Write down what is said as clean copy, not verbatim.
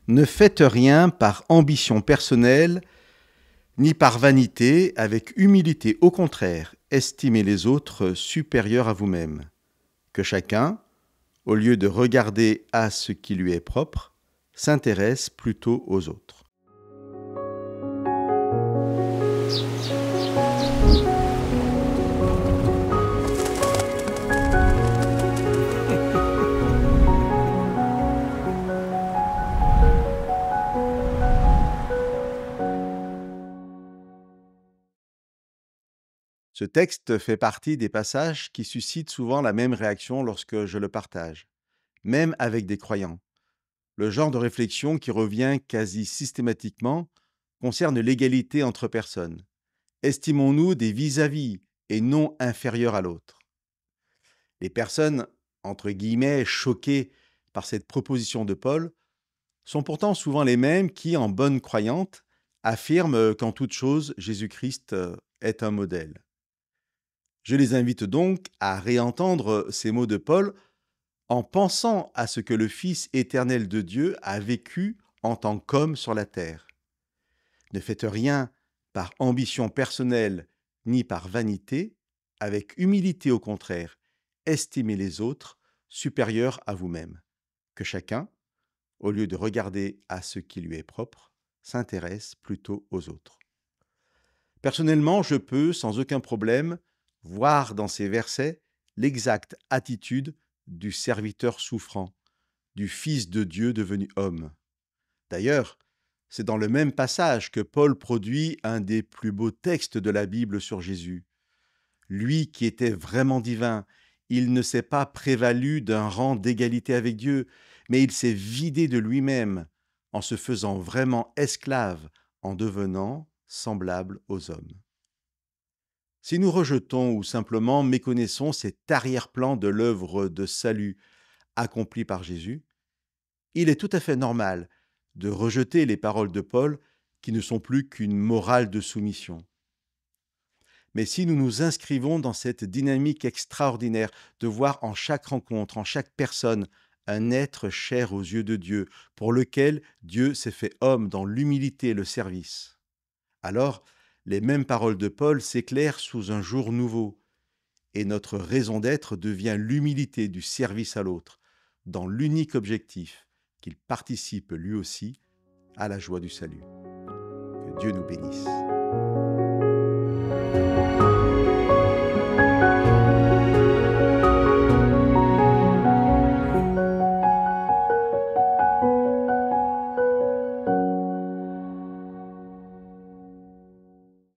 Ne faites rien par ambition personnelle, ni par vanité, avec humilité. Au contraire, estimez les autres supérieurs à vous-même. Que chacun, au lieu de regarder à ce qui lui est propre, s'intéresse plutôt aux autres. Ce texte fait partie des passages qui suscitent souvent la même réaction lorsque je le partage, même avec des croyants. Le genre de réflexion qui revient quasi systématiquement concerne l'égalité entre personnes. Estimons-nous des vis-à-vis et non inférieurs à l'autre. Les personnes, entre guillemets, choquées par cette proposition de Paul sont pourtant souvent les mêmes qui, en bonne croyante, affirment qu'en toute chose, Jésus-Christ est un modèle. Je les invite donc à réentendre ces mots de Paul en pensant à ce que le Fils éternel de Dieu a vécu en tant qu'homme sur la terre. Ne faites rien par ambition personnelle ni par vanité, avec humilité au contraire, estimez les autres supérieurs à vous-même. Que chacun, au lieu de regarder à ce qui lui est propre, s'intéresse plutôt aux autres. Personnellement, je peux, sans aucun problème, voir dans ces versets l'exacte attitude du serviteur souffrant, du Fils de Dieu devenu homme. D'ailleurs, c'est dans le même passage que Paul produit un des plus beaux textes de la Bible sur Jésus. Lui qui était vraiment divin, il ne s'est pas prévalu d'un rang d'égalité avec Dieu, mais il s'est vidé de lui-même en se faisant vraiment esclave, en devenant semblable aux hommes. Si nous rejetons ou simplement méconnaissons cet arrière-plan de l'œuvre de salut accomplie par Jésus, il est tout à fait normal de rejeter les paroles de Paul qui ne sont plus qu'une morale de soumission. Mais si nous nous inscrivons dans cette dynamique extraordinaire de voir en chaque rencontre, en chaque personne, un être cher aux yeux de Dieu, pour lequel Dieu s'est fait homme dans l'humilité et le service, alors les mêmes paroles de Paul s'éclairent sous un jour nouveau, et notre raison d'être devient l'humilité du service à l'autre, dans l'unique objectif qu'il participe lui aussi à la joie du salut. Que Dieu nous bénisse.